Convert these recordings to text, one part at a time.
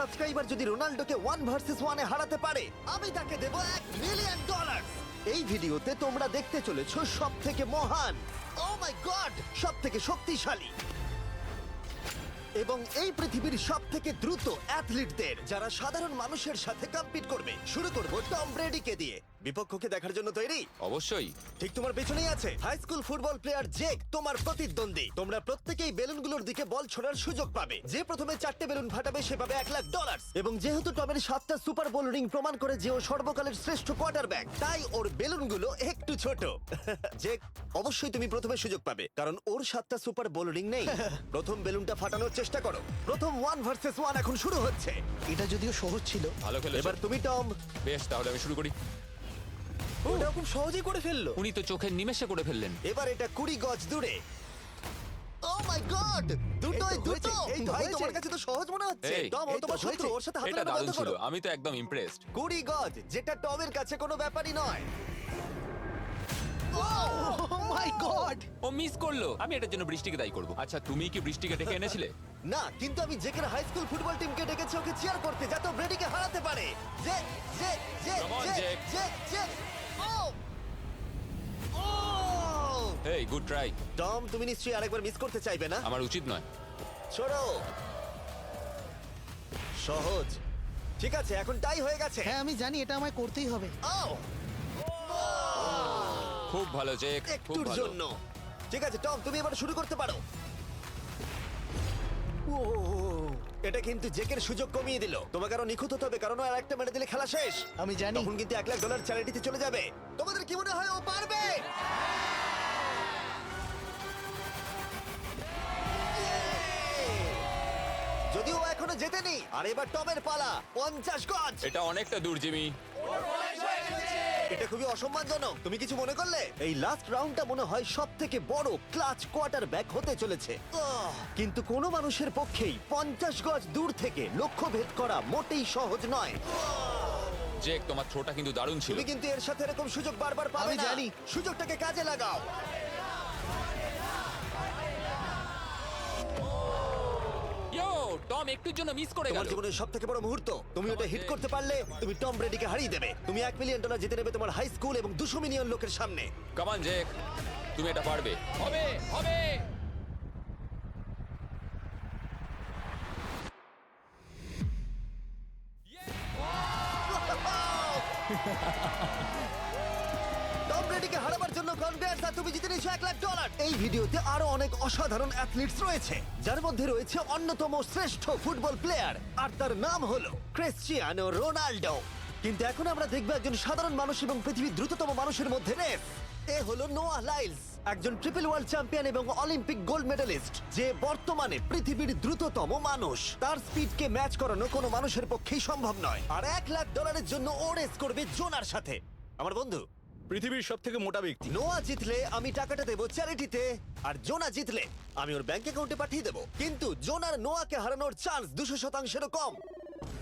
Subscriber যদি রোনাল্ডোকে 1 versus 1 এ হারাতে পারে, আমি তাকে দেব $1 মিলিয়ন। এই ভিডিওতে তোমরা দেখতে চলেছো সব থেকে মহান, ও মাই গড, সব থেকে শক্তিশালী এবং এই পৃথিবীর সব থেকে দ্রুত অ্যাথলিটদের, যারা সাধারণ মানুষের সাথে কম্পিট করবে। শুরু করব টম ব্রেডিকে দিয়ে। বিপক্ষকে দেখার জন্য তৈরি? অবশ্যই। ঠিক তোমার পেছনেই আছে high school football player Jake, তোমার প্রতিদ্বন্দ্বী। তোমরা প্রত্যেকেই বেলুনগুলোর দিকে বল ছোড়ার সুযোগ পাবে। যে প্রথমে 4টে বেলুন ফাটাবে সে পাবে $1,00,000। এবং যেহেতু টমের 7টা সুপার বোল রিং প্রমাণ করে যে ও সর্বকালের শ্রেষ্ঠ কোয়ার্টারব্যাক, তাই ওর বেলুনগুলো একটু ছোট। জেক, অবশ্যই তুমি প্রথমে সুযোগ পাবে, কারণ ওর 7টা সুপার বোল রিং নেই। প্রথম বেলুনটা ফাটানোর চেষ্টা করো। প্রথম 1 ভার্সেস 1 এখন শুরু হচ্ছে। এটা যদিও সহজ ছিল। ভালো খেলেছো। এবার তুমি টম। বেশ, তাহলে আমি শুরু করি। ওটা খুব সহজেই করে ফেললো। উনি তো চোখের নিমেষে করে ফেললেন। এবার এটা 20 গজ দূরে। ও মাই গড, দুটোই এই তো দুটো। হয়েছে, এই তো ভাই, হয়েছে। তোমার কাছে তো সহজ মনে হচ্ছে। এই, টম, ও এই তো তোমার শত্রু, হয়েছে। ওর সাথে হাত এটা মেলানো দারুণ বন্ধ ছিল, করো। আমি তো একদম ইমপ্রেসড। 20 গজ, যেটা টমের কাছে কোনো ব্যাপারই নয়। ও মাই গড! ও মিস করলো। আমি এটার জন্য বৃষ্টিকে দায়ী করব। আচ্ছা, তুমি কি বৃষ্টিকে ডেকে এনেছিলে? না, কিন্তু আমি জেকের হাই স্কুল ফুটবল টিমকে ডেকেছি ওকে চিয়ার করতে, যাতে ও ব্রেডিকে হারাতে পারে। যে যে যে Come on, যে Jake. যে যে ও ও এই, গুড ট্রাই। টম, তুমি নিশ্চয়ই আরেকবার মিস করতে চাইবে না? আমার উচিত নয়। ছোড়ো। সহজ। ঠিক আছে, এখন টাই হয়ে গেছে। হ্যাঁ, আমি জানি এটা আমায় করতেই হবে। ও খুব ভালো জেক, খুব একটুর ভালো। জন্য। ঠিক আছে টম, তুমি এবার শুরু করতে পারো। ও, এটা কিন্তু জেকের সুযোগ কমিয়ে দিল। তোমাকে আরো নিখুঁত হতে হবে, কারণ ও আর একটা মেরে দিলে খেলা শেষ। আমি জানি। তখন কিন্তু $1,00,000 চ্যারিটিতে চলে যাবে। তোমাদের কি মনে হয় ও পারবে? যদিও ও এখনো জেতেনি। আর এবার টমের পালা। 50 গজ। এটা অনেকটা দূর, জিমি। এটা খুবই অসম্মানজনক। তুমি কিছু মনে করলে? এই লাস্ট রাউন্ডটা মনে হয় সব থেকে বড় ক্লাচ কোয়ার্টারব্যাক হতে চলেছে। কিন্তু কোনো মানুষের পক্ষেই 50 গজ দূর থেকে লক্ষ্য ভেদ করা মোটেই সহজ নয়। জেক, তোমার থ্রোটা কিন্তু দারুণ ছিল। তুমি কিন্তু এর সাথে এরকম সুযোগ বারবার পাবে আমি না। জানি। সুযোগটাকে কাজে লাগাও। ইয়ো, টম একটুর জন্য মিস করে তোমার গেল। জীবনের সব থেকে বড় মুহূর্ত। তুমি ওটা হিট করতে পারলে তুমি টম ব্রেডিকে হারিয়ে দেবে। তুমি $1 মিলিয়ন জিতে নেবে তোমার হাই স্কুল এবং 200 মিলিয়ন লোকের সামনে। কাম অন জেক, তুমি এটা পারবে। হবে, হবে। টম ব্রেডিকে হারাবার জন্য কনগ্রেস, আর তুমি জিতে নিয়েছো $1,00,000। এই ভিডিওতে আরো অনেক অসাধারণ অ্যাথলিটস রয়েছে, যার মধ্যে রয়েছে অন্যতম শ্রেষ্ঠ ফুটবল প্লেয়ার, আর তার নাম হলো ক্রিশ্চিয়ানো রোনাল্ডো। কিন্তু এখন আমরা দেখব একজন সাধারণ মানুষ এবং পৃথিবীর দ্রুততম মানুষের মধ্যে রেস। এ হলো নোয়াহ লাইলস, একজন ট্রিপল ওয়ার্ল্ড চ্যাম্পিয়ন এবং অলিম্পিক গোল্ড মেডালিস্ট, যে বর্তমানে পৃথিবীর দ্রুততম মানুষ। তার স্পিডকে ম্যাচ করানো কোনো মানুষের পক্ষেই সম্ভব নয়। আর $1,00,000 জন্য ও রেস করবে জোনার সাথে, আমার বন্ধু। পৃথিবীর সব থেকে মোটা ব্যক্তি। নোয়া জিতলে আমি টাকাটা দেবো চ্যারিটিতে, আর জোনা জিতলে আমি ওর ব্যাংক অ্যাকাউন্টে পাঠিয়ে দেবো। কিন্তু জোনার নোয়াকে হারানোর চান্স 200%-এরও কম,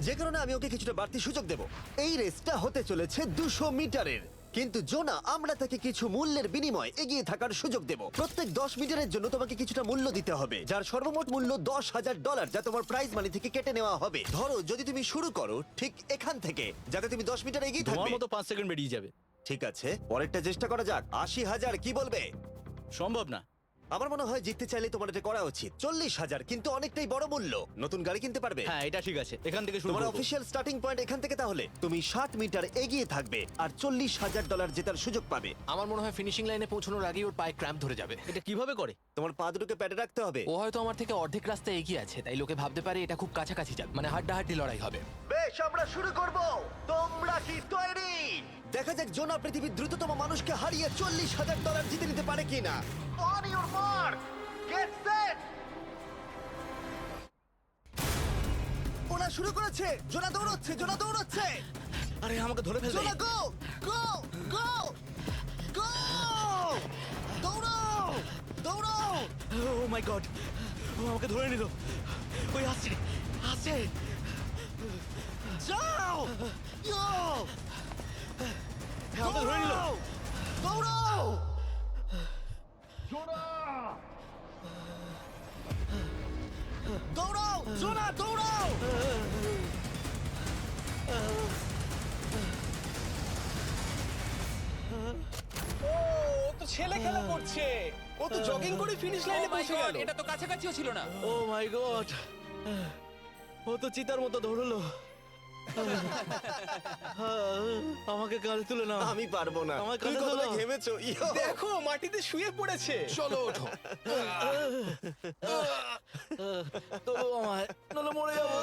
যে কারণে আমি ওকে কিছুটা বাড়তি সুযোগ দেবো। এই রেসটা হতে চলেছে 200 মিটারের। কিন্তু জোনা, আমরা তাকে কিছু মূল্যের বিনিময়ে এগিয়ে থাকার সুযোগ দেব। প্রত্যেক 10 মিটারের জন্য তোমাকে কিছুটা মূল্য দিতে হবে, যার সর্বমোট মূল্য $10,000, যা তোমার প্রাইজ মানি থেকে কেটে নেওয়া হবে। ধরো যদি তুমি শুরু করো ঠিক এখান থেকে, যাতে তুমি 10 মিটার এগিয়ে তোমার থাকবে। মতো 5 সেকেন্ড বেরিয়ে যাবে। ঠিক আছে, পরেরটা চেষ্টা করা যাক। 80,000, কি বলবে? সম্ভব না। আমার মনে হয় জিততে চাইলে তোমার এটা করা উচিত। 40,000 কিন্তু অনেকটাই বড় মূল্য। নতুন গাড়ি কিনতে পারবে। হ্যাঁ, এটা ঠিক আছে, এখান থেকে শুরু তোমার করব। অফিসিয়াল স্টার্টিং পয়েন্ট এখান থেকে। তাহলে তুমি 60 মিটার এগিয়ে থাকবে আর $40,000 জেতার সুযোগ পাবে। আমার মনে হয় ফিনিশিং লাইনে পৌঁছানোর আগেই ওর পায়ে ক্র্যাম্প ধরে যাবে। এটা কিভাবে করে? তোমার পা দুটোকে প্যাডে রাখতে হবে। ও হয়তো আমার থেকে অর্ধেক রাস্তা এগিয়ে আছে, তাই লোকে ভাবতে পারে এটা খুব কাছাকাছি যাবে, মানে হাড্ডাহাড্ডি লড়াই হবে। বেশ, আমরা শুরু করব। তোমরা কি তৈরি? দেখা যাক জোনা পৃথিবীর দ্রুততম মানুষকে হারিয়ে $40,000 জিতে নিতে পারে কিনা। On your mark, get set. ওরা শুরু করেছে। জোনা দৌড়চ্ছে, জোনা দৌড়চ্ছে। আরে, আমাকে ধরে ফেলবে। জোনা গো গো গো গো! দৌড়াও দৌড়াও! ও মাই গড, ও আমাকে ধরে নিল। ওই আসছে, আসছে। যাও! ইয়ো! আমাকে ধরে নিল। দৌড়াও! দৌড়াও! জোনা দৌড়াও! ছেলে খেলা করছে। ও তো জগিং করে ফিনিশ লাইনে Oh my পৌঁছে God, গেল। এটা তো কাছাকাছিও ছিল না। ও মাই গড, ও তো চিতার মতো ধরলো। আমাকে কাঁধে তুলে নাও। আমি পারবো না। আমার তুমি কথা কতটা শোনো। ঘেমেছো ইয়ো। দেখো মাটিতে শুয়ে পড়েছে। চলো ওঠো। তবু আমায় নলে মরে যাবো।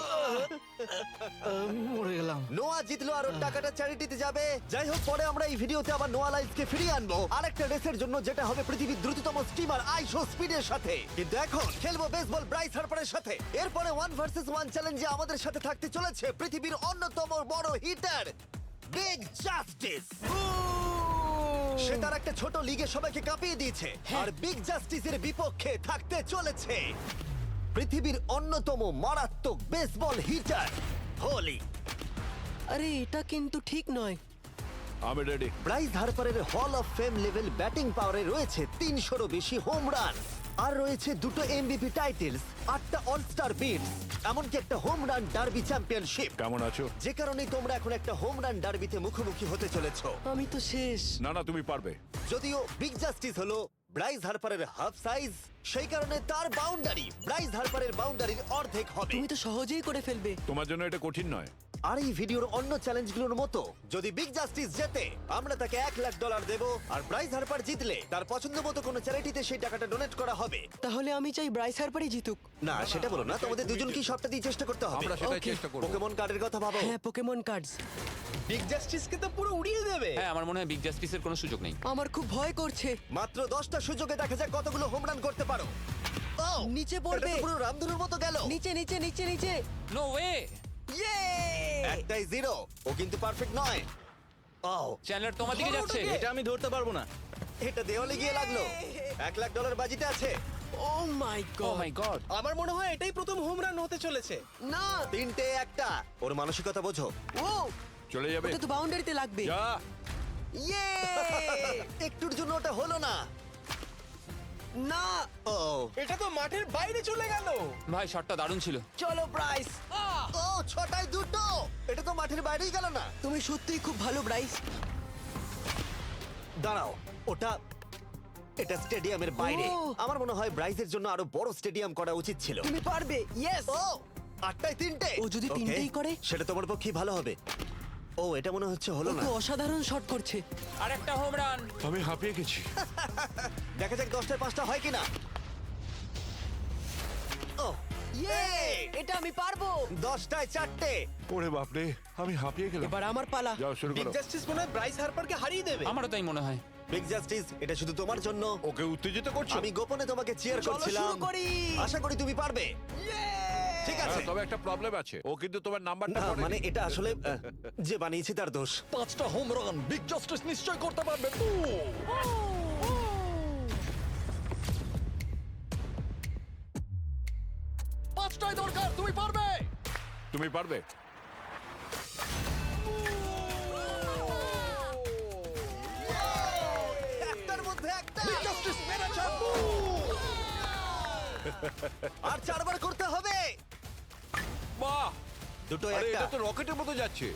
মরে গেলাম। নোয়া জিতলো আর ওর টাকাটা চ্যারিটিতে যাবে। যাই হোক, পরে আমরা এই ভিডিওতে আবার নোয়া লাইফকে ফিরিয়ে আনবো আরেকটা রেসের জন্য, যেটা হবে পৃথিবীর দ্রুততম স্টিমার আইশো স্পিডের সাথে। কিন্তু এখন খেলবো বেসবল ব্রাইস হার্পারের সাথে। এরপরে 1 ভার্সেস 1 চ্যালেঞ্জে আমাদের সাথে থাকতে চলেছে পৃথিবীর অন্যতম বড় হিটার বিগ জাস্টিস। সে তার একটা ছোট লিগে সবাইকে কাঁপিয়ে দিয়েছে, আর বিগ জাস্টিসের বিপক্ষে থাকতে চলেছে পৃথিবীর অন্যতম মারাত্মক বেসবল হিটার হোলি। আরে এটা কিন্তু ঠিক নয়। আমি ready. Bryce হার্পারের hall of fame level batting পাওয়ারে রয়েছে 300-রও বেশি হোম রান, আর রয়েছে 2টো এমভিপি টাইটেলস, 8টা অলস্টার বিটস, এমনকি একটা হোম রান ডার্বি চ্যাম্পিয়নশিপ। কেমন আছো? যে কারণে তোমরা এখন একটা হোম রান ডার্বিতে মুখোমুখি হতে চলেছো। আমি তো শেষ। না না, তুমি পারবে। যদিও বিগ জাস্টিস হলো ব্রাইস হার্পারের হাফ সাইজ, সেই কারণে তার বাউন্ডারি ব্রাইস হার্পারের বাউন্ডারির অর্ধেক হবে। তুমি তো সহজেই করে ফেলবে। তোমার জন্য এটা কঠিন নয়। আর এই ভিডিওর অন্য চ্যালেঞ্জগুলোর মতো, যদি বিগ জাস্টিস জেতে আমরা তাকে $1,00,000 দেব, আর ব্রাইস হার্পার জিতলে তার পছন্দ মতো কোনো চ্যারিটিতে সেই টাকাটা ডোনেট করা হবে। তাহলে আমি চাই ব্রাইস হারপারই জিতুক। না, সেটা বলো না, তোমাদের দুজনকেই সবটা দিয়ে চেষ্টা করতে হবে। আমরা সেটাই Okay. চেষ্টা করব। পোকেমন কার্ডের কথা ভাবো। হ্যাঁ, পোকেমন কার্ডস। বিগ জাস্টিসকে তো পুরো উড়িয়ে দেবে। হ্যাঁ, আমার মনে হয় বিগ জাস্টিসের কোনো সুযোগ নেই। আমার খুব ভয় করছে। মাত্র 10টা সুযোগে দেখা যাক কতগুলো হোম রান করতে পারো। ও, নিচে এটা পড়বে। তো পুরো রামধনুর মতো গেল। নিচে নিচে নিচে নিচে। No way. ইয়ে! একটাই জিরো, ও কিন্তু পারফেক্ট নয়। ও, চ্যানেলার তোমার দিকে যাচ্ছে। এটা আমি ধরতে পারবো না। এটা দেওয়ালে গিয়ে লাগলো। $1,00,000 বাজিতে আছে। ও মাই ও গড। মাই গড। আমার মনে হয় এটাই প্রথম হোম রান হতে চলেছে। না। 3টে একটা। ওর মানসিকতা বোঝো। ও, চলে যাবে। ওটা তো বাউন্ডারিতে লাগবে। যা। ইয়ে! একটুর জন্য ওটা হলো না। না। ও, এটা তো মাঠের বাইরে চলে গেল। ভাই শটটা দারুণ ছিল। চলো ব্রাইস। ও, 6টায় 2টো। এটা তো মাঠের বাইরেই গেল না। তুমি সত্যিই খুব ভালো ব্রাইস। দাঁড়াও, এটা স্টেডিয়ামের বাইরে। ও। আমার মনে হয় ব্রাইজের জন্য আরো বড় স্টেডিয়াম করা উচিত ছিল। তুমি পারবে। ইয়েস। ও, 8টায় 3টে। ও যদি Okay, তিনটেই করে? সেটা তোমার পক্ষে ভালো হবে। ও, এটা মনে হচ্ছে ও হলো না। তো অসাধারণ শট করছে। আর একটা হোম রান। আমি হাঁপিয়ে গেছি। দেখা যাক 10টায় 5টা হয় কিনা। ও, ইয়ে! এটা আমি পারবো। 10টায় 4টে। ওরে বাপরে, আমি হাঁপিয়ে গেলাম। এবার আমার পালা। যাও শুরু বিগ করো। জাস্টিস মনে হয় ব্রাইস হারপারকে হারিয়ে দেবে। আমারও তাই মনে হয়। বিগ জাস্টিস, এটা শুধু তোমার জন্য। ওকে উত্তেজিত করছো? আমি গোপনে তোমাকে চিয়ার চলো করছিলাম। শুরু করি। আশা করি তুমি পারবে। ঠিক আছে। হ্যাঁ, তবে একটা প্রবলেম আছে, ও কিন্তু তোমার নাম্বারটা না, পড়েনি। মানে এটা আসলে যে বানিয়েছে তার দোষ। 5টা হোম রান বিগ জাস্টিস নিশ্চয় করতে পারবে। পাঁচটাই দরকার, তুমি পারবে। তুমি পারবে। একটার মধ্যে একটা। আর 4বার করতে হবে। বাহ, দুটো আরে একটা। এটা তো রকেটের মতো যাচ্ছে।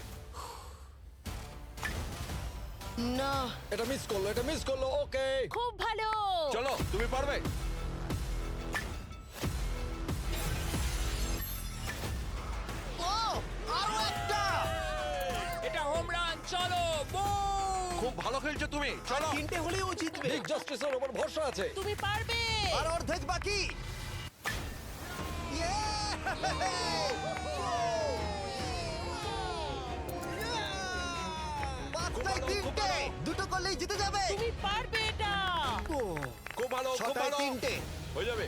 না। এটা মিস করলো, এটা মিস করলো। ওকে, খুব ভালো। চলো, তুমি পারবে। ও, আরো একটা। এটা হোম রান। চলো বুম। খুব ভালো খেলছো তুমি, চলো। 3টে হলেই ও জিতবে। বিগ জাস্টিসের উপর ভরসা আছে। তুমি পারবে। আর অর্ধেক বাকি। পাঁচটায় 3টে। দুটো করলেই জিতে যাবে। তুমি পারবে এটা। খুব ভালো, খুব 6টায় ভালো। 3টে। হয়ে যাবে।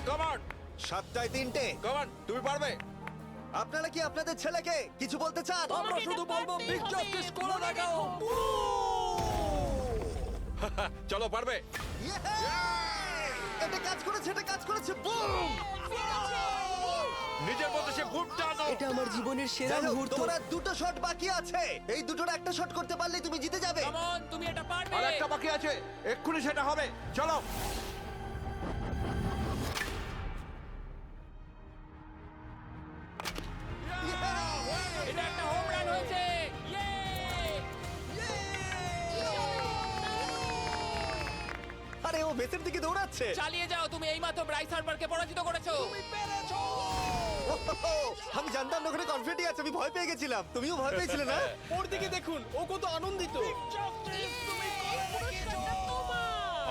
কাম অন, 7টায় 3টে। কাম অন, তুমি পারবে। আপনারা কি আপনাদের ছেলেকে কিছু বলতে চান? আমরা শুধু বলবো বিগ জাস্টিস করে দেখাও। চলো, পারবে। এটা কাজ করেছে, এটা কাজ করেছে। বুম! নিজের মতো সে বুট টানো। এটা আমার জীবনের সেরা যাই হোক, মুহূর্ত। তোমার আর 2টো শট বাকি আছে। এই দুটোর একটা শট করতে পারলেই তুমি জিতে যাবে। কাম অন, তুমি এটা পারবে। আর একটা বাকি আছে, এক্ষুনি সেটা হবে। চলো। এটা একটা হোম রান হয়েছে। ইয়ে! বেসের দিকে দৌড়াচ্ছে। চালিয়ে যাও, তুমি এইমাত্র ব্রাইস হার্বারকে পরাজিত করেছো। আমি জানতাম না ওখানে কনফিডেন্ট আছে, আমি ভয় পেয়ে গেছিলাম। তুমিও ভয় পেয়েছিলে না? ওর দিকে দেখুন, ও কত আনন্দিত।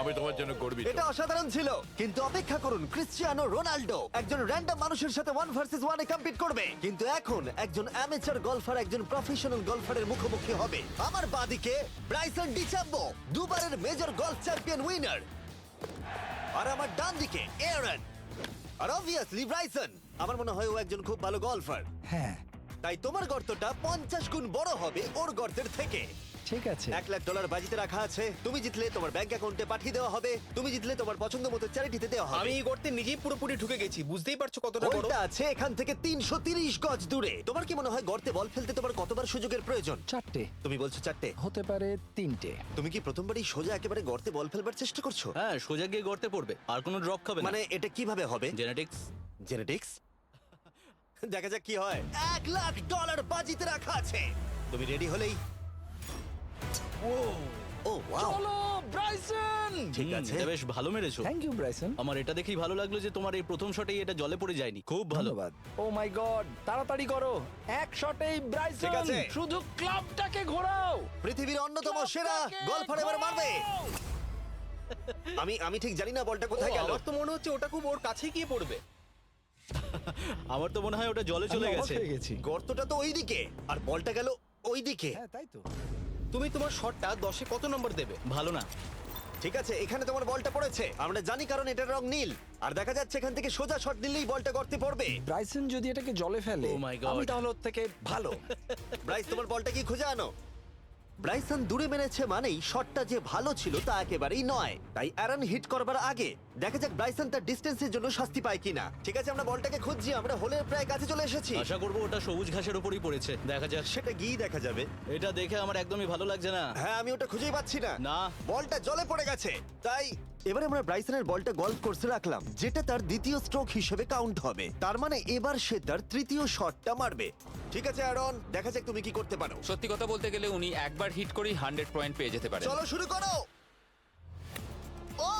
আমি তোমার জন্য গর্বিত। এটা অসাধারণ ছিল, কিন্তু অপেক্ষা করুন, ক্রিশ্চিয়ানো রোনাল্ডো একজন র্যান্ডম মানুষের সাথে 1 ভার্সেস 1 এ কম্পিট করবে, কিন্তু এখন একজন অ্যামেচার গলফার একজন প্রফেশনাল গলফারের মুখোমুখি হবে। আমার বাদিকে ব্রাইসন ডিচাম্বো, দুবারের মেজর গলফ চ্যাম্পিয়ন উইনার, আর আমার ডান দিকে এরন। আর অবভিয়াসলি ব্রাইসন, আমার মনে হয় ও একজন খুব ভালো গলফার। হ্যাঁ তাই তোমার গর্তটা 50 গুণ বড় হবে ওর গর্তের থেকে। ঠিক আছে। $1,00,000 বাজিতে রাখা আছে। তুমি জিতলে তোমার ব্যাংক অ্যাকাউন্টে পাঠিয়ে দেওয়া হবে, তুমি জিতলে তোমার পছন্দ মতো চ্যারিটিতে দেওয়া হবে। আমি এই গর্তে নিজেই পুরোপুরি ঢুকে গেছি, বুঝতেই পারছো কতটা বড়। ওইটা আছে এখান থেকে 330 গজ দূরে। তোমার কি মনে হয় গর্তে বল ফেলতে তোমার কতবার সুযোগের প্রয়োজন? 4টে তুমি বলছো 4টে, হতে পারে 3টে। তুমি কি প্রথমবারই সোজা একেবারে গর্তে বল ফেলবার চেষ্টা করছো? হ্যাঁ, সোজা গিয়ে গর্তে পড়বে আর কোনো ড্রপ খাবে না। মানে এটা কিভাবে হবে? জেনেটিক্স। জেনেটিক্স? দেখা যাক কি হয়। $1,00,000 বাজিতে রাখা আছে। তুমি রেডি হলেই। ও ওয়াও, চলো ব্রাইসন। ঠিক আছে। এটা বেশ ভালো মেরেছো। Thank you Bryson. আমার এটা দেখেই ভালো লাগলো যে তোমার এই প্রথম শটেই এটা জলে পড়ে যায়নি। খুব ভালো। ধন্যবাদ। ও মাই গড, তাড়াতাড়ি করো, এক শটেই ব্রাইসন। ঠিক আছে। শুধু ক্লাবটাকে ঘোরাও। পৃথিবীর অন্যতম সেরা গলফার এবার মারবে। আমি ঠিক জানি না বলটা কোথায় গেল। আমার তো মনে হচ্ছে ওটা খুব ওর কাছে গিয়ে পড়বে। আমার তো মনে হয় ওটা জলে চলে আমি অবাক গেছে। হয়ে গেছি। গর্তটা তো ওইদিকে আর বলটা গেল ওইদিকে। হ্যাঁ তাই তো। তুমি তোমার শটটা 10-এ কত নম্বর দেবে? ভালো না। ঠিক আছে, এখানে তোমার বলটা পড়েছে, আমরা জানি কারণ এটার রং নীল। আর দেখা যাচ্ছে এখান থেকে সোজা শট নিলেই বলটা গর্তে পড়বে। ব্রাইসন যদি এটাকে জলে ফেলে, Oh my God. আমি তাহলে ওর থেকে ভালো। ব্রাইস, তোমার বলটা কি খুঁজে আনো। ব্রাইসন দূরে মেরেছে মানেই শটটা যে ভালো ছিল তা একেবারেই নয়। তাই অ্যারন হিট করবার আগে দেখা যাক ব্রাইসন তার ডিস্টেন্সের জন্য শাস্তি পায় কিনা। ঠিক আছে, আমরা বলটাকে খুঁজছি, আমরা হোলের প্রায় কাছে চলে এসেছি। আশা করবো ওটা সবুজ ঘাসের উপরই পড়েছে। দেখা যাক। সেটা গিয়ে দেখা যাবে। এটা দেখে আমার একদমই ভালো লাগছে না। হ্যাঁ, আমি ওটা খুঁজেই পাচ্ছি না। না। বলটা জলে পড়ে গেছে। তাই এবারে আমরা ব্রাইসনের বলটা গলফ কোর্সে রাখলাম, যেটা তার দ্বিতীয় স্ট্রোক হিসেবে কাউন্ট হবে। তার মানে এবার সে তার তৃতীয় শটটা মারবে। ঠিক আছে অ্যারন, দেখা যাক তুমি কি করতে পারো। সত্যি কথা বলতে গেলে উনি একবার হিট করেই 100 পয়েন্ট পেয়ে যেতে পারেন। চলো শুরু করো। ও,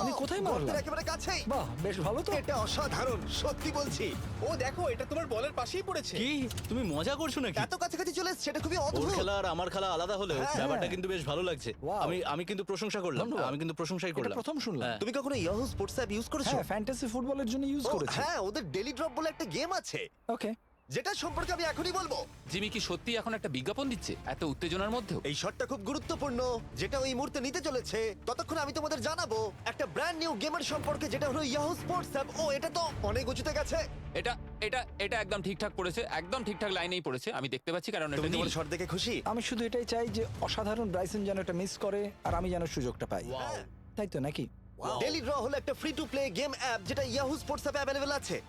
আমি কোথায় মারলাম? গর্তের একেবারে কাছেই। বাহ, বেশ ভালো তো। এটা অসাধারণ, সত্যি বলছি। ও দেখো, এটা তোমার বলের পাশেই পড়েছে। কি তুমি মজা করছো নাকি? এত কাছাকাছি চলে এসেছে, সেটা খুবই ওর অদ্ভুত। খেলা আর আমার খেলা আলাদা হলেও হ্যাঁ। ব্যাপারটা কিন্তু বেশ ভালো লাগছে। Wow. আমি কিন্তু প্রশংসা করলাম। ধন্যবাদ। আমি কিন্তু প্রশংসাই এটা করলাম। প্রথম শুনলাম। হ্যাঁ। তুমি কখনো ইয়াহু স্পোর্টস অ্যাপ ইউজ করেছো? হ্যাঁ, ফ্যান্টাসি ফুটবলের জন্য ইউজ ও, করেছি। হ্যাঁ, ওদের ডেলি ড্রপ বলে একটা গেম আছে, ওকে। যেটা সম্পর্কে আমি এখনই বলবো। জিমি কি সত্যি এখন একটা বিজ্ঞাপন দিচ্ছে এত উত্তেজনার মধ্যেও? এই শটটা খুব গুরুত্বপূর্ণ, যেটা ওই মুহূর্তে নিতে চলেছে। ততক্ষণ আমি তোমাদের জানাবো একটা ব্র্যান্ড নিউ গেমের সম্পর্কে, যেটা হলো ইয়াহু স্পোর্টস অ্যাপ। ও, এটা তো অনেক উঁচুতে গেছে। এটা এটা এটা একদম ঠিকঠাক পড়েছে, একদম ঠিকঠাক লাইনেই পড়েছে। আমি দেখতে পাচ্ছি কারণ এটা তুমি নীল। তোমার শট দেখে খুশি? আমি শুধু এটাই চাই যে অসাধারণ ব্রাইসন যেন এটা মিস করে আর আমি যেন সুযোগটা পাই। হ্যাঁ। তাই তো নাকি? ডেলি ড্র হলো একটা free to play game app, যেটা ইয়াহু স্পোর্টস অ্যাপে অ্যাভেলেবল আছে।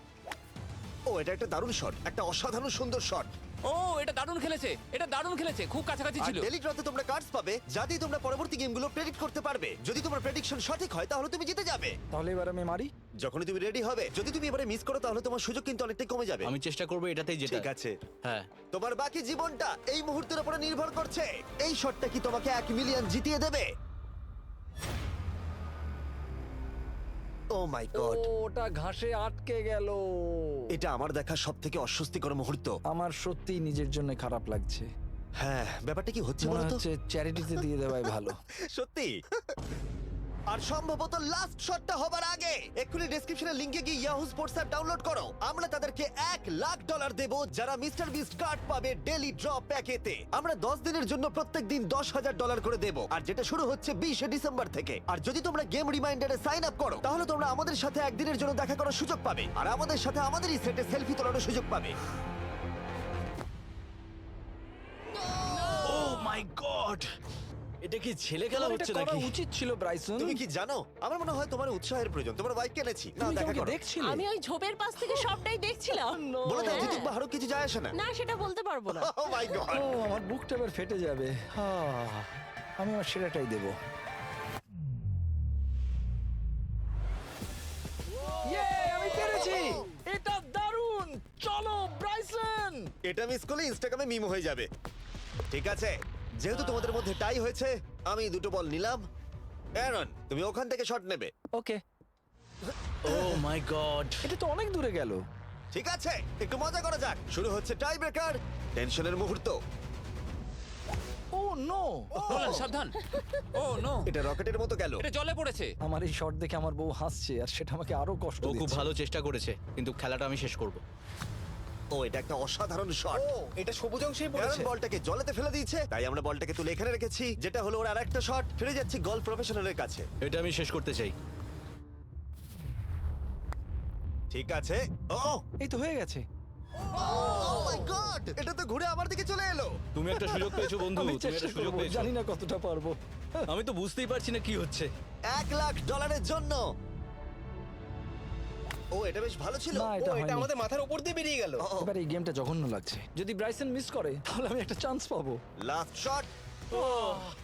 ও, এটা একটা দারুণ শট, একটা অসাধারণ সুন্দর শট। ও, এটা দারুণ খেলেছে, এটা দারুণ খেলেছে, খুব কাছাকাছি আর ছিল। ডেলি ড্রতে তোমরা কার্ডস পাবে, যাতে তোমরা পরবর্তী গেমগুলো প্রেডিক্ট করতে পারবে। যদি তোমার প্রেডিকশন সঠিক হয় তাহলে তুমি জিতে যাবে। তাহলে এবার আমি মারি। যখনই তুমি রেডি হবে, যদি তুমি এবারে মিস করো তাহলে তোমার সুযোগ কিন্তু অনেকটাই কমে যাবে। আমি চেষ্টা করবো এটাতেই যেটা। ঠিক আছে, হ্যাঁ। তোমার বাকি জীবনটা এই মুহূর্তের উপরে নির্ভর করছে। এই শটটা কি তোমাকে 1 মিলিয়ন জিতিয়ে দেবে? ও মাই গড, ওটা ঘাসে আটকে গেল। এটা আমার দেখা সবথেকে অস্বস্তিকর মুহূর্ত। আমার সত্যি নিজের জন্য খারাপ লাগছে। হ্যাঁ, ব্যাপারটা কি হচ্ছে মনে বলো তো? হচ্ছে চ্যারিটিতে দিয়ে দেওয়াই ভালো। সত্যি। আর সম্ভবত লাস্ট শটটা হবার আগে এক্ষুনি ডেসক্রিপশনের লিংকে গিয়ে ইয়াহু স্পোর্টস অ্যাপ ডাউনলোড করো। আমরা তাদেরকে $1,00,000 দেব যারা মিস্টার বিস্ট কার্ড পাবে ডেলি ড্র প্যাকেতে। আমরা 10 দিনের জন্য প্রত্যেকদিন $10,000 করে দেব, আর যেটা শুরু হচ্ছে 20 ডিসেম্বর থেকে। আর যদি তোমরা গেম রিমাইন্ডারে সাইন আপ করো তাহলে তোমরা আমাদের সাথে একদিনের জন্য দেখা করার সুযোগ পাবে, আর আমাদের সাথে আমাদেরই সেটে সেলফি তোলার সুযোগ পাবে। ও মাই গড, এটা কি ছেলে খেলা তোমার হচ্ছে এটা করা নাকি? উচিত ছিল ব্রাইসন। তুমি কি জানো, আমার মনে হয় তোমার উৎসাহের প্রয়োজন। তোমার বাইক কিনেছি না, তুমি দেখা আমাকে করো। দেখছিলে? আমি ওই ঝোপের পাশ থেকে সবটাই দেখছিলাম। বলে দাও হ্যাঁ। জিতুক বা হারুক কিছু যায় আসে না। না, সেটা বলতে পারবো না। ও মাই গড, ও, আমার বুকটা এবার ফেটে যাবে। আমি আমার সেরাটাই দেব। আমি পেরেছি। এটা দারুণ। চলো ব্রাইসন। এটা মিস করলে ইনস্টাগ্রামে মিম হয়ে যাবে। ঠিক আছে, যেহেতু তোমাদের মধ্যে টাই হয়েছে, আমি 2টো বল নিলাম অ্যারন তুমি ওখান থেকে শট নেবে। ওকে, ও মাই গড। এটা তো অনেক দূরে গেল। ঠিক আছে, একটু মজা করা যাক। শুরু হচ্ছে টাই ব্রেকার, টেনশনের মুহূর্ত। ও নো, নোলান সাবধান। ও নো, এটা রকেটের মতো গেল। এটা জলে পড়েছে। আমার এই শট দেখে আমার বউ হাসছে আর সেটা আমাকে আরো কষ্ট ও খুব দিচ্ছে। ভালো চেষ্টা করেছে, কিন্তু খেলাটা আমি শেষ করব। ও এটা একটা অসাধারণ শট। ও এটা সবুজ অংশেই অ্যারন পড়েছে। বলটাকে জলেতে ফেলে দিয়েছে, তাই আমরা বলটাকে তুলে এখানে রেখেছি, যেটা হলো ওর আরেকটা শট। ফিরে যাচ্ছি গলফ প্রফেশনালের কাছে। এটা আমি শেষ করতে চাই। ঠিক আছে। ও এই তো হয়ে গেছে। মাই গড, এটা তো ঘুরে আমার দিকে চলে এলো। তুমি একটা সুযোগ পেয়েছো বন্ধু, আমি তুমি চেষ্টা একটা সুযোগ করবো, পেয়েছো। জানি না কতটা পারবো। আমি তো বুঝতেই পারছি না কি হচ্ছে। $1,00,000 জন্য। ও এটা বেশ ভালো ছিল। না, ও এটা এটা হয়নি। আমাদের মাথার উপর দিয়ে বেরিয়ে গেল। এবার এই গেমটা জঘন্য লাগছে। যদি ব্রাইসন মিস করে তাহলে আমি একটা চান্স পাবো। Last shot.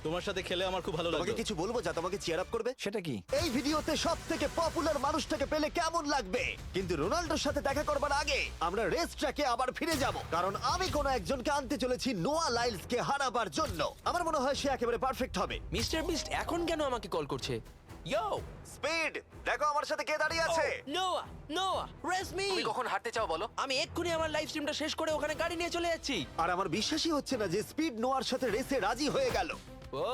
তোমার সাথে খেলে আমার খুব ভালো তোমাকে লাগলো। কিছু বলবো যা তোমাকে চিয়ার আপ করবে? সেটা কি? এই ভিডিওতে সব থেকে পপুলার মানুষটাকে পেলে কেমন লাগবে? কিন্তু রোনাল্ডোর সাথে দেখা করবার আগে আমরা রেস ট্র্যাকে আবার ফিরে যাব, কারণ আমি কোনো একজনকে আনতে চলেছি নোয়া লাইলসকে হারাবার জন্য। আমার মনে হয় সে একেবারে পারফেক্ট হবে। মিস্টার বিস্ট এখন কেন আমাকে কল করছে? ইয়ো, স্পিড, দেখো আমার সাথে কে দাঁড়িয়ে আছে। নোয়া, নোয়া, রেস মি। তুমি কখন হাঁটতে চাও বলো? আমি এক্ষুনি আমার লাইভ স্ট্রিমটা শেষ করে ওখানে গাড়ি নিয়ে চলে যাচ্ছি। আর আমার বিশ্বাসই হচ্ছে না যে স্পিড নোয়ার সাথে রেসে রাজি হয়ে গেল। ও,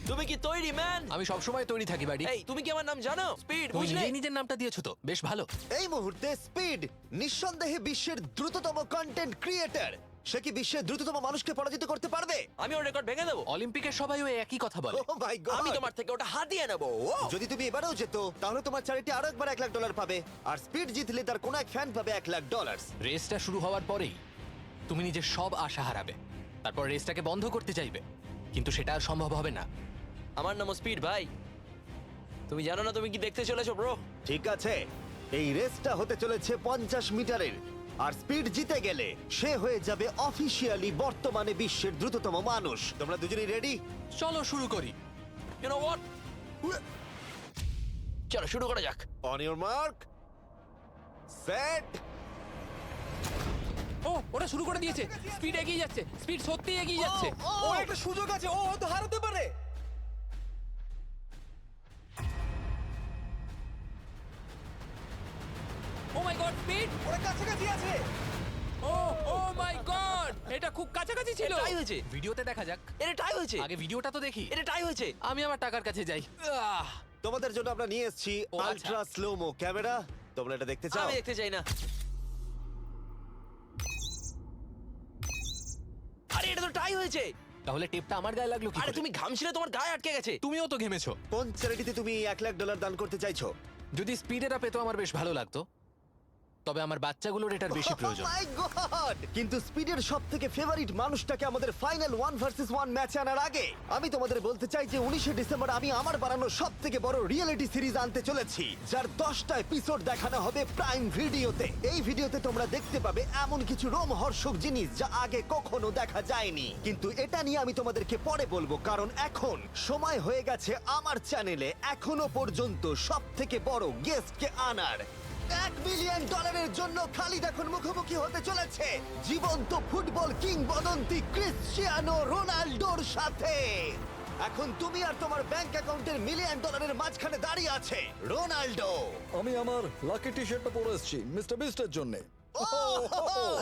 তুমি কি তৈরি ম্যান? আমি সবসময় তৈরি থাকি বাড়ি। এই, তুমি কি আমার নাম জানো? স্পিড, তুমি বুঝলে? নিজেই নিজের নামটা দিয়েছো তো, বেশ ভালো। এই মুহূর্তে স্পিড নিঃসন্দেহে বিশ্বের দ্রুততম কন্টেন্ট ক্রিয়েটর। সে কি বিশ্বের দ্রুততম মানুষকে পরাজিত করতে পারবে? আমি ওর রেকর্ড ভেঙে দেবো। অলিম্পিকের সবাই ওই একই কথা বলে। ও মাই গড, আমি তোমার থেকে ওটা হাতিয়ে নেবো। ও, যদি তুমি এবারেও যেত তাহলে তোমার চ্যারিটি আরো একবার $1,00,000 পাবে, আর স্পিড জিতলে তার কোনো এক ফ্যান পাবে $1,00,000। রেসটা শুরু হওয়ার পরেই তুমি নিজের সব আশা হারাবে, তারপর রেসটাকে বন্ধ করতে চাইবে, কিন্তু সেটা আর সম্ভব হবে না। আমার নাম স্পিড ভাই। তুমি জানো না তুমি কি দেখতে চলেছো ব্রো? ঠিক আছে, এই রেসটা হতে চলেছে 50 মিটারের, আর স্পিড জিতে গেলে সে হয়ে যাবে অফিসিয়ালি বর্তমানে বিশ্বের দ্রুততম মানুষ। তোমরা দুজনেই রেডি? চলো শুরু করি। You know what? চলো শুরু করা যাক। On your mark, set. ও ওটা শুরু করে দিয়েছে। স্পিড এগিয়ে যাচ্ছে, স্পিড সত্যি এগিয়ে যাচ্ছে। ও একটা সুযোগ আছে, ও হয়তো হারাতে পারে। ও মাই গড, স্পিড। ওরা কাছাকাছি আছে। ও ও মাই গড, এটা খুব কাছাকাছি ছিল। টাই হয়েছে। ভিডিওতে দেখা যাক। এটা টাই হয়েছে। আগে ভিডিওটা তো দেখি। এটা টাই হয়েছে। আমি আমার টাকার কাছে যাই। তোমাদের জন্য আমরা নিয়ে এসেছি ও, আচ্ছা। Ultra slomo camera. তোমরা এটা দেখতে চাও? আমি দেখতে চাই না। আরে এটা তো টাই হয়েছে। তাহলে টেপটা আমার গায়ে লাগলো কি আরে করে? তুমি ঘামছিলে, তোমার গায়ে আটকে গেছে। তুমিও তো ঘেমেছো। কোন চ্যারিটিতে তুমি $1,00,000 দান করতে চাইছো? যদি স্পিড এটা পেতো আমার বেশ ভালো লাগতো, তবে আমার বাচ্চাগুলোর এটার বেশি প্রয়োজন। Oh my God! কিন্তু স্পিডের সবথেকে ফেভারিট মানুষটাকে আমাদের ফাইনাল 1 ভার্সেস 1 ম্যাচে আনার আগে আমি তোমাদের বলতে চাই যে 19শে ডিসেম্বর আমি আমার বানানো সবথেকে বড় রিয়েলিটি সিরিজ আনতে চলেছি, যার 10টা এপিসোড দেখানো হবে প্রাইম ভিডিওতে। এই ভিডিওতে তোমরা দেখতে পাবে এমন কিছু রোমহর্ষক জিনিস যা আগে কখনো দেখা যায়নি, কিন্তু এটা নিয়ে আমি তোমাদেরকে পরে বলবো, কারণ এখন সময় হয়ে গেছে আমার চ্যানেলে এখনো পর্যন্ত সবথেকে বড় গেস্টকে আনার। $1 মিলিয়ন জন্য খালিদ এখন মুখোমুখি হতে চলেছে জীবন্ত ফুটবল কিংবদন্তি ক্রিশ্চিয়ানো রোনাল্ডোর সাথে। এখন তুমি আর তোমার ব্যাংক অ্যাকাউন্টের $1 মিলিয়ন মাঝখানে দাঁড়িয়ে আছে রোনাল্ডো। আমি আমার লাকি টি শার্টটা পরে এসেছি মিস্টার বিস্টের জন্য।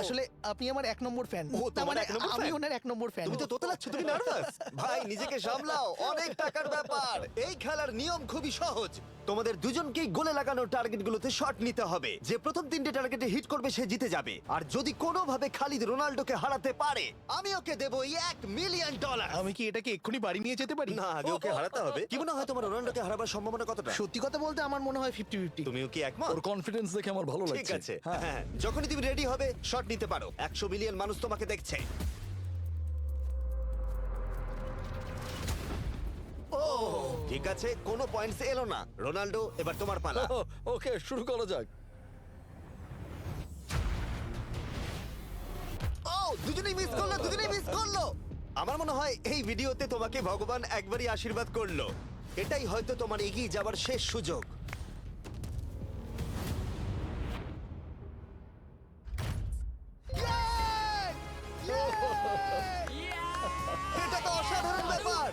আসলে আপনি আমার 1 নম্বর ফ্যান। ও, তোমার এক নম্বর আমি fan? ওনার 1 নম্বর ফ্যান। তুমি তো তোতলাচ্ছ, তুমি নার্ভাস? ভাই নিজেকে সামলাও, অনেক টাকার ব্যাপার। এই খেলার নিয়ম খুবই সহজ। তোমাদের দুজনকেই গোলে লাগানো টার্গেটগুলোতে শট নিতে হবে। যে প্রথম 3টে টার্গেটে হিট করবে সে জিতে যাবে। আর যদি কোনোভাবে খালিদ রোনাল্ডোকে হারাতে পারে আমি ওকে দেবো $1 মিলিয়ন। আমি কি এটাকে এক্ষুনি বাড়ি নিয়ে যেতে পারি? না, আগে ওকে হারাতে হবে। কি মনে হয় তোমার রোনাল্ডোকে হারাবার সম্ভাবনা কতটা? সত্যি কথা বলতে আমার মনে হয় 50-50। তুমিও কি একমত? ওর কনফিডেন্স দেখে আমার ভালো লাগছে। ঠিক আছে, হ্যাঁ। হ্যাঁ, যখনই তুমি রেডি হবে শট নিতে পারো। 100 মিলিয়ন মানুষ তোমাকে দেখছে। ও ঠিক আছে, কোনো পয়েন্টস এলো না। রোনাল্ডো, এবার তোমার পালা। ওকে, শুরু করা যাক। ও দুজনেই মিস করলো, দুজনেই মিস করলো। আমার মনে হয় এই ভিডিওতে তোমাকে ভগবান একবারই আশীর্বাদ করলো। এটাই হয়তো তোমার এগিয়ে যাবার শেষ সুযোগ। এটা তো অসাধারণ ব্যাপার।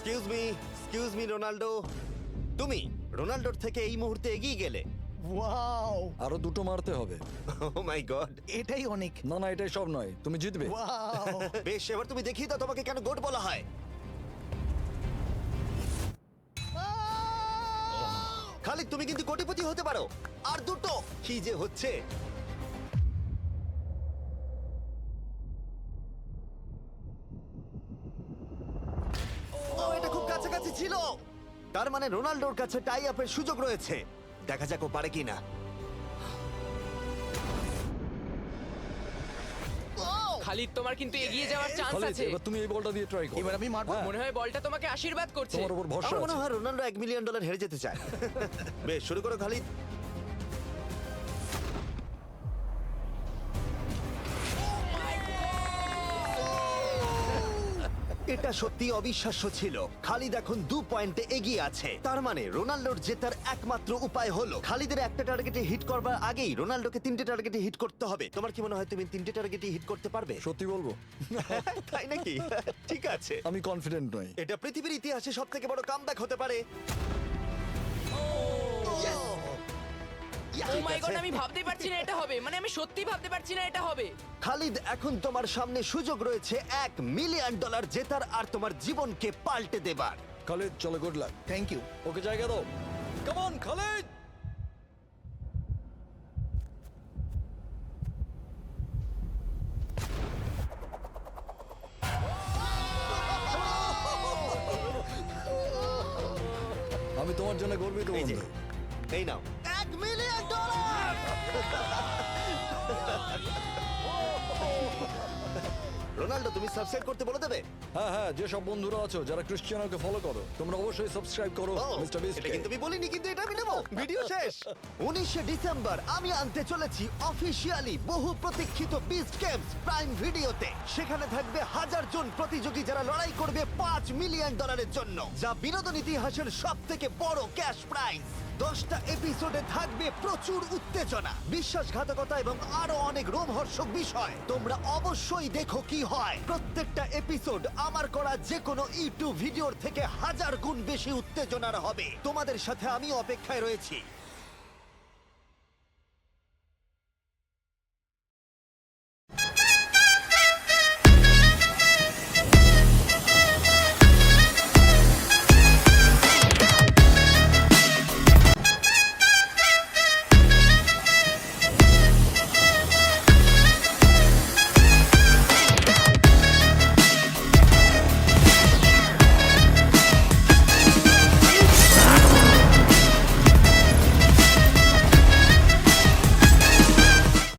এক্সকিউজ মি রোনাল্ডো, তুমি রোনাল্ডোর থেকে এই মুহূর্তে এগিয়ে গেলে। ওয়াও, আরো দুটো মারতে হবে। ও মাই গড। এটাই অনেক। না না, এটাই সব নয়, তুমি জিতবে। ওয়াও, বেশ, এবার তুমি দেখিয়ে দাও তোমাকে কেন গোট বলা হয়। খালিদ, তুমি কিন্তু কোটিপতি হতে পারো। আর দুটো কি যে হচ্ছে। ও, এটা খুব কাছাকাছি ছিল। তার মানে রোনাল্ডোর কাছে টাই আপের সুযোগ রয়েছে। দেখা যাক ও পারে কিনা। খালিদ, তোমার কিন্তু এগিয়ে যাওয়ার চান্স খালিদ, আছে। এবার তুমি এই বলটা দিয়ে ট্রাই করো। এবার আমি মারবো। হ্যাঁ, মনে হয় বলটা তোমাকে আশীর্বাদ করছে। তোমার উপর ভরসা আমার মনে আছে। হয় রোনাল্ডো $1 মিলিয়ন হেরে যেতে চায়। বেশ, শুরু করো খালিদ। এটা সত্যি অবিশ্বাস্য ছিল। খালিদ এখন 2 পয়েন্টে এগিয়ে আছে। তার মানে রোনাল্ডোর জেতার একমাত্র উপায় হলো খালিদের একটা টার্গেটে হিট করবার আগেই রোনাল্ডোকে 3টে টার্গেটে হিট করতে হবে। তোমার কি মনে হয় তুমি 3টে টার্গেটে হিট করতে পারবে? সত্যি বলবো, তাই নাকি? ঠিক আছে। আমি কনফিডেন্ট নই। এটা পৃথিবীর ইতিহাসে সবথেকে বড় কামব্যাক হতে পারে। ও মাই গড, আমি ভাবতেই পারছি না এটা হবে। মানে আমি সত্যি ভাবতে পারছি না এটা হবে। খালিদ, এখন তোমার সামনে সুযোগ রয়েছে $1 মিলিয়ন জেতার আর তোমার জীবনকে পাল্টে দেবার। খালিদ, চলো, গুড লাক। Thank you. ওকে জায়গা দাও। Come on Khalid. আমি তোমার জন্য গর্বিত এই যে, বন্ধু। এই নাও $1 মিলিয়ন। রোনাল্ডো, তুমি সাবস্ক্রাইব করতে বলে দেবে? হ্যাঁ হ্যাঁ, যে সব বন্ধুরা আছো যারা ক্রিশ্চিয়ানোকে ফলো করো, তোমরা অবশ্যই সাবস্ক্রাইব করো ও, মিস্টার বিস্ট। এটা কিন্তু আমি বলিনি, কিন্তু এটা আমি নেবো। ভিডিও শেষ। 19শে ডিসেম্বর আমি আনতে চলেছি অফিসিয়ালি বহু প্রতীক্ষিত বিস্ট গেমস প্রাইম ভিডিওতে। সেখানে থাকবে 1000 জন প্রতিযোগী যারা লড়াই করবে $5 মিলিয়ন জন্য, যা বিনোদন ইতিহাসের সবথেকে বড় ক্যাশ প্রাইজ। 10টা এপিসোডে থাকবে প্রচুর উত্তেজনা, বিশ্বাসঘাতকতা এবং আরো অনেক রোমহর্ষক বিষয়। তোমরা অবশ্যই দেখো কি হয়। প্রত্যেকটা এপিসোড আমার করা যে কোনো ইউটিউব ভিডিওর থেকে 1000 গুণ বেশি উত্তেজনার হবে। তোমাদের সাথে আমি অপেক্ষায় রয়েছি।